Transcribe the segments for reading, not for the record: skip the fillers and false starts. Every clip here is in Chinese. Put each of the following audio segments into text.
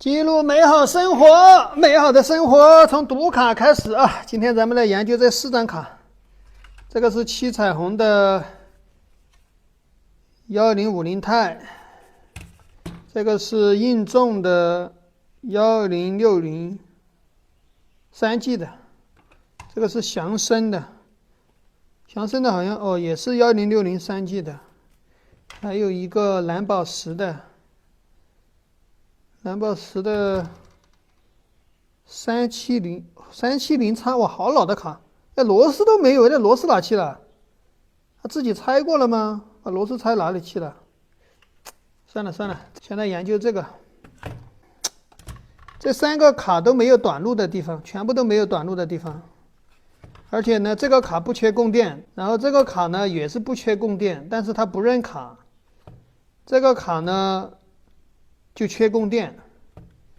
记录美好生活，美好的生活从读卡开始啊！今天咱们来研究这4张卡，这个是七彩虹的1050钛，这个是硬重的1060 3G 的，这个是祥生的，祥生的好像也是1060 3G 的，还有一个蓝宝石的。蓝宝石的370叉，哇，好老的卡，那螺丝都没有，那螺丝哪去了？他自己拆过了吗？把螺丝拆哪里去了？算了，现在研究这个。这3个卡都没有短路的地方，全部都没有短路的地方。而且呢，这个卡不缺供电，然后这个卡呢也是不缺供电，但是它不认卡。这个卡呢就缺供电，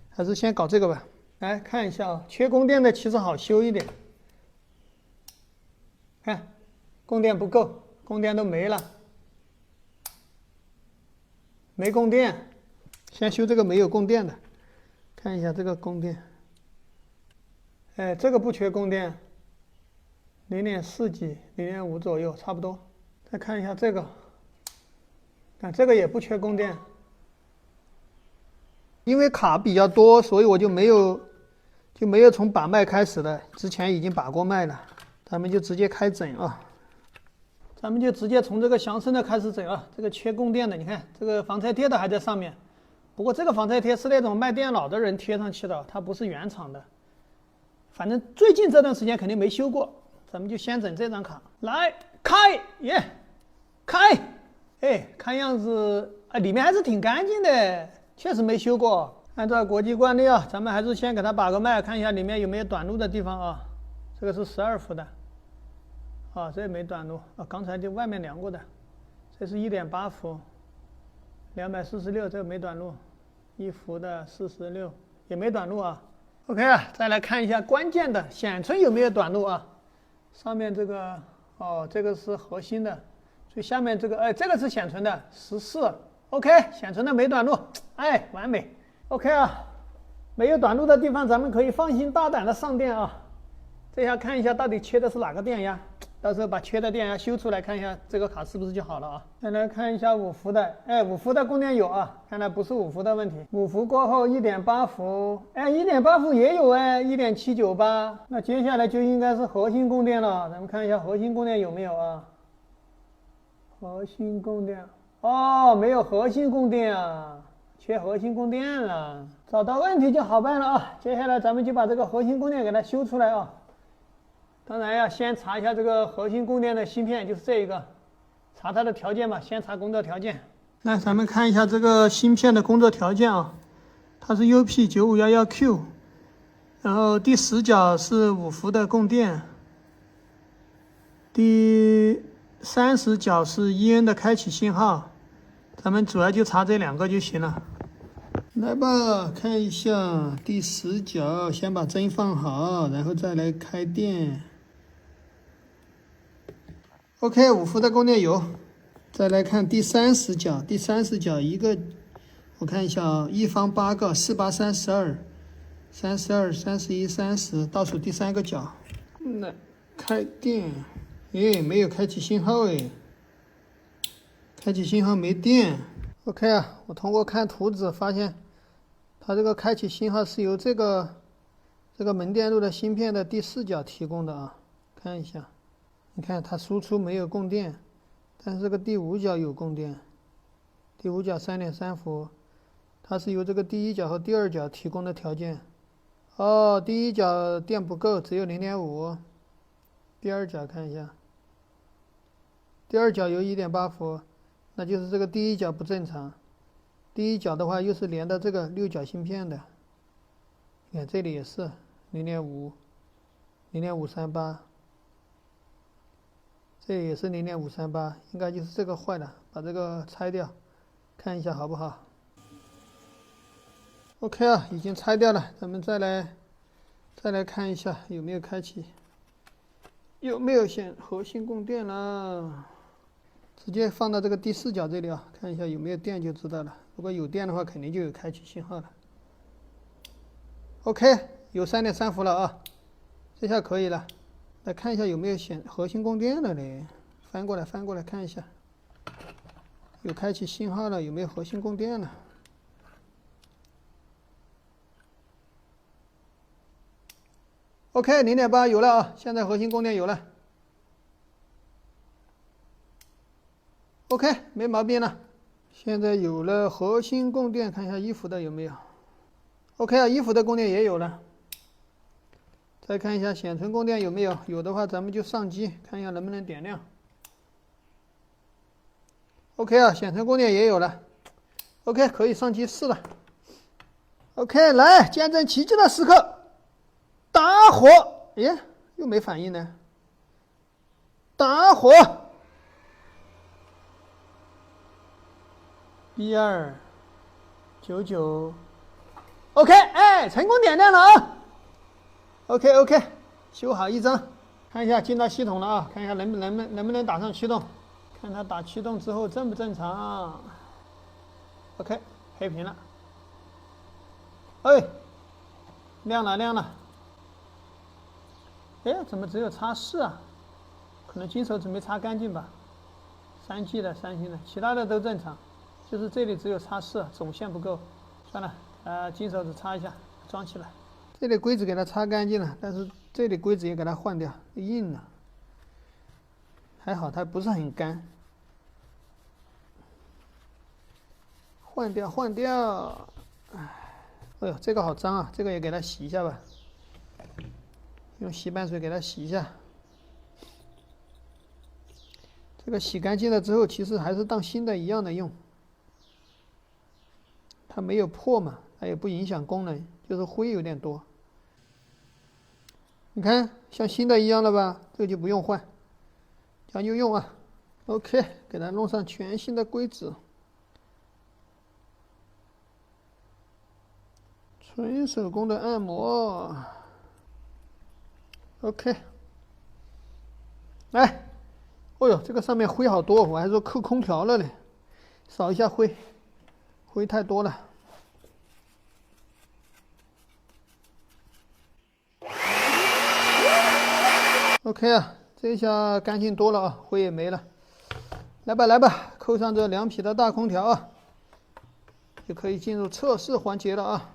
还是先搞这个吧。来看一下啊，缺供电的其实好修一点。看，供电不够，供电都没了，没供电。先修这个没有供电的，看一下这个供电。哎，这个不缺供电，0.4G、0.5左右，差不多。再看一下这个，看这个也不缺供电。因为卡比较多，所以我就没有从把脉开始的，之前已经把过脉了，咱们就直接开整啊。咱们就直接从这个祥生的开始整啊。这个缺供电的，你看这个防拆贴的还在上面，不过这个防拆贴是那种卖电脑的人贴上去的，它不是原厂的。反正最近这段时间肯定没修过，咱们就先整这张卡。来开耶，开，哎，看样子啊里面还是挺干净的。确实没修过，按照国际惯例啊，咱们还是先给它把个脉，看一下里面有没有短路的地方啊。这个是12伏的，啊，这也没短路啊，刚才就外面量过的。这是1.8伏，246，这个没短路，1伏的46也没短路啊。OK 啊，再来看一下关键的显存有没有短路啊。上面这个这个是核心的，最下面这个这个是显存的14。OK， 显存的没短路，哎，完美。OK 啊，没有短路的地方，咱们可以放心大胆的上电啊。这下看一下到底缺的是哪个电压，到时候把缺的电压修出来，看一下这个卡是不是就好了啊。再来看一下5伏的，哎，5伏的供电有啊，看来不是5伏的问题。5伏过后1.8伏，哎，1.8伏也有哎，1.798，那接下来就应该是核心供电了。咱们看一下核心供电有没有啊？核心供电。没有核心供电啊，缺核心供电了。找到问题就好办了啊。接下来咱们就把这个核心供电给它修出来啊。当然要先查一下这个核心供电的芯片，就是这一个，查它的条件吧，先查工作条件。那咱们看一下这个芯片的工作条件啊，它是 UP9511Q， 然后第10角是5伏的供电，第30角是 EN 的开启信号。咱们主要就查这2个就行了。来吧，看一下第10角，先把针放好，然后再来开电。OK， 5伏的供电有。再来看第30角，第30角一个，我看一下啊，一方8个，48、32、32、31、30，倒数第3个角。来开电，哎，没有开启信号哎。开启信号没电。OK 啊，我通过看图纸发现，它这个开启信号是由这个门电路的芯片的第4角提供的啊。看一下，你看它输出没有供电，但是这个第5角有供电。第5角 3.3 伏，它是由这个第1角和第2角提供的条件。第1角电不够，只有 0.5。第2角看一下，第2角有 1.8 伏。那就是这个第1角不正常，第1角的话又是连到这个6角芯片的，你看这里也是 0.5、0.538， 这里也是 0.538， 应该就是这个坏了，把这个拆掉，看一下好不好。OK 啊，已经拆掉了，咱们再来看一下有没有开启，有没有显核心供电了。直接放到这个第4角这里啊，看一下有没有电就知道了。如果有电的话，肯定就有开启信号了。OK， 有3.3伏了啊，这下可以了。来看一下有没有显核心供电了嘞？翻过来看一下，有开启信号了，有没有核心供电了？ OK， 0.8有了啊，现在核心供电有了。OK， 没毛病了。现在有了核心供电，看一下一伏的有没有。OK 啊，一伏的供电也有了。再看一下显存供电有没有，有的话咱们就上机，看一下能不能点亮。OK 啊，显存供电也有了。OK， 可以上机试了。OK， 来见证奇迹的时刻，打火！哎，又没反应呢。打火！ B299 OK， 哎，成功点亮了啊 ！OK， 修好一张，看一下进到系统了啊，看一下能不能打上驱动，看它打驱动之后正不正常。OK， 黑屏了。哎，亮了。哎，怎么只有X4啊？可能金手指没擦干净吧。3G 的、3星的，其他的都正常。 就是这里只有X4，总线不够，算了，金手指擦一下，装起来。这里硅脂给它擦干净了，但是这里硅脂也给它换掉，硬了。还好它不是很干。换掉。哎呦，这个好脏啊，这个也给它洗一下吧，用洗板水给它洗一下。这个洗干净了之后，其实还是当新的一样的用。 它没有破嘛，它也不影响功能，就是灰有点多。你看像新的一样了吧？这个就不用换，将就用啊。OK， 给它弄上全新的硅脂，纯手工的按摩。OK， 来，哦呦，这个上面灰好多，我还说扣空调了嘞，扫一下灰。 灰太多了。OK 啊，这下干净多了啊，灰也没了。来吧，扣上这2匹的大空调啊，就可以进入测试环节了啊。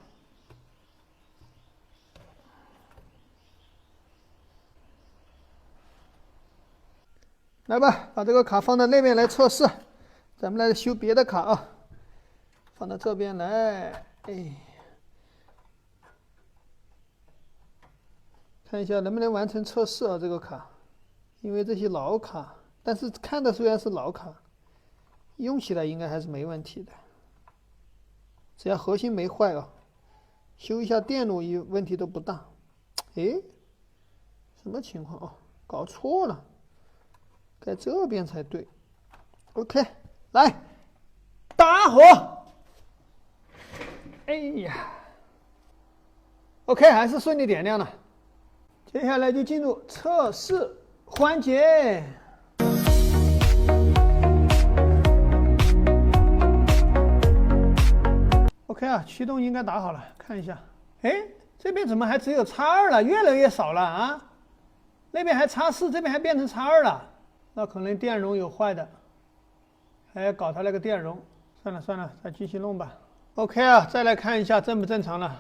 来吧，把这个卡放到那边来测试，咱们来修别的卡啊。 放到这边来，哎，看一下能不能完成测试啊？这个卡，因为这些老卡，但是看的虽然是老卡，用起来应该还是没问题的，只要核心没坏啊，修一下电路问题都不大。哎，什么情况哦？搞错了，该这边才对。OK， 来，打火！ 哎呀 ，OK， 还是顺利点亮了。接下来就进入测试环节。OK 啊，驱动应该打好了，看一下。哎，这边怎么还只有X2了？越来越少了啊！那边还X4，这边还变成X2了，那可能电容有坏的，还要搞它那个电容。算了，再继续弄吧。 OK 啊，再来看一下正不正常了。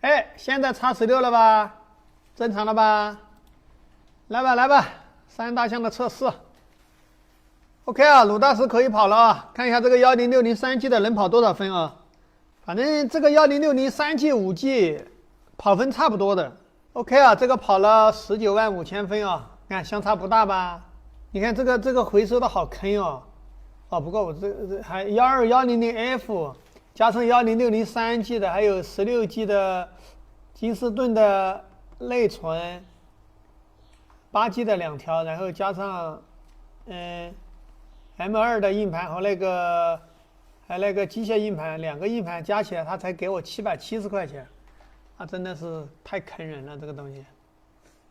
哎，现在X16了吧？正常了吧？来吧，3大项的测试。OK 啊，鲁大师可以跑了啊！看一下这个1060 3G 的能跑多少分啊？反正这个1060 3G 5G 跑分差不多的。OK 啊，这个跑了195000分啊，看相差不大吧？你看这个回收的好坑哦。 哦，不过我这还12100F， 加上1060 3G 的，还有16G 的金士顿的内存，8G 的2条，然后加上M2 的硬盘和那个机械硬盘，2个硬盘加起来，它才给我770块钱，啊，真的是太坑人了这个东西。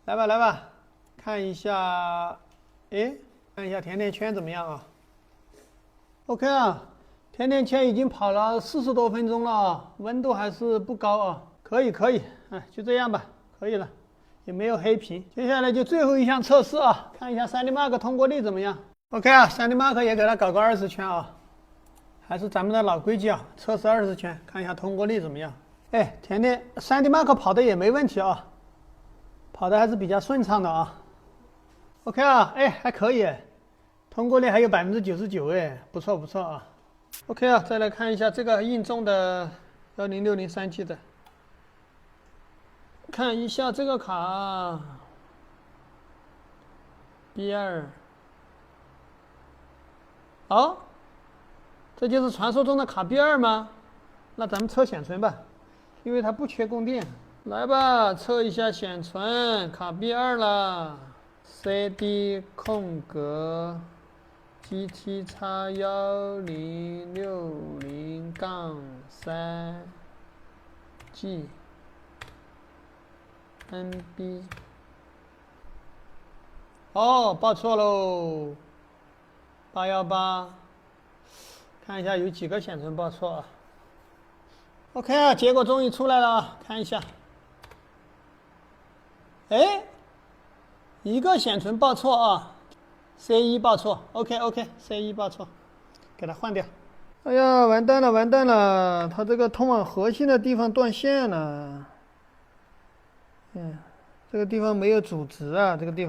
来吧，看一下，哎，看一下甜甜圈怎么样啊？ OK 啊，甜甜圈已经跑了40多分钟了啊，温度还是不高啊，可以，哎，就这样吧，可以了，也没有黑屏。接下来就最后一项测试啊，看一下3D Mark 通过率怎么样。OK 啊，3D Mark 也给它搞个20圈啊，还是咱们的老规矩啊，测试20圈，看一下通过率怎么样。哎，甜甜3D Mark 跑的也没问题啊，跑的还是比较顺畅的啊。OK 啊，哎，还可以，通过率还有99%，哎，不错啊。OK 啊，再来看一下这个硬重的10603G 的，看一下这个卡 B2，哦，这就是传说中的卡 B2吗？那咱们测显存吧，因为它不缺供电。来吧，测一下显存，卡 B2 了 ，CD 空格 GT-1060-3G NB。哦，报错喽，818。看一下有几个显存报错啊。OK 啊，结果终于出来了啊，看一下。哎，一个显存报错啊 ，C1 报错 ，OK，C1 报错，给它换掉。哎呀，完蛋了，它这个通往核心的地方断线了。这个地方没有阻值啊，这地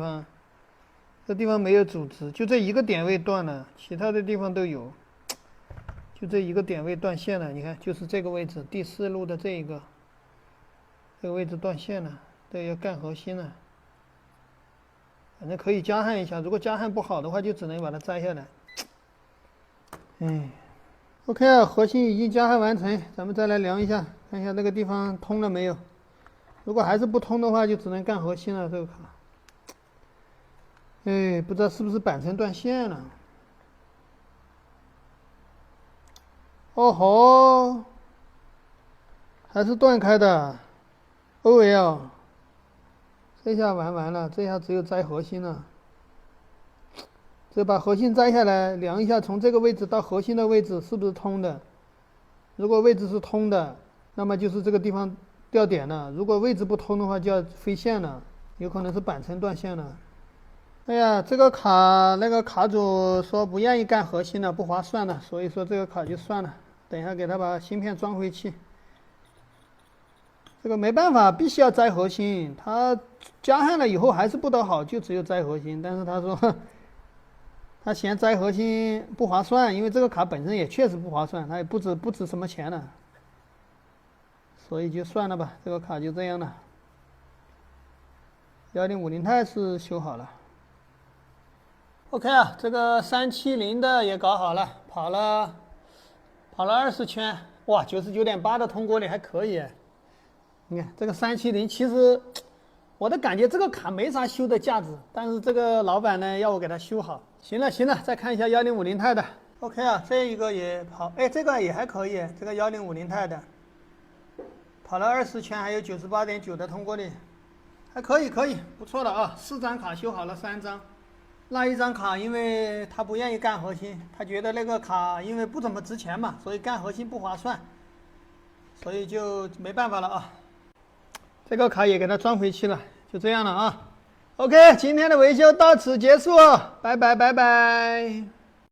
方没有阻值，就这一个点位断了，其他的地方都有。就这一个点位断线了，你看，就是这个位置，第4路的这个位置断线了，这要干核心了。反正可以加焊一下，如果加焊不好的话，就只能把它摘下来。OK 啊，核心已经加焊完成，咱们再来量一下，看一下这个地方通了没有。如果还是不通的话，就只能干核心了。这个卡，不知道是不是板层断线了。哦吼，还是断开的 ，OL， 这下完了，这下只有摘核心了。这把核心摘下来，量一下从这个位置到核心的位置是不是通的。如果位置是通的，那么就是这个地方掉点了；如果位置不通的话，就要飞线了，有可能是板层断线了。哎呀，这个卡那个卡主说不愿意干核心了，不划算了，所以说这个卡就算了。等一下给他把芯片装回去。这个没办法，必须要摘核心。他加焊了以后还是不得好，就只有摘核心。但是他说他嫌摘核心不划算，因为这个卡本身也确实不划算，它也不值什么钱了，所以就算了吧，这个卡就这样了。1050钛是修好了。OK 啊，这个370的也搞好了，跑了20圈，哇，99.8的通过率还可以。你看这个370，其实我的感觉这个卡没啥修的价值，但是这个老板呢要我给他修好。行了，再看一下1050钛的。OK 啊，这一个也跑，哎，这个也还可以，这个1050钛的跑了20圈，还有98.9的通过率，还可以，不错的啊。4张卡修好了3张。那一张卡，因为他不愿意干核心，他觉得那个卡因为不怎么值钱嘛，所以干核心不划算，所以就没办法了啊。这个卡也给他装回去了，就这样了啊。OK， 今天的维修到此结束，拜拜。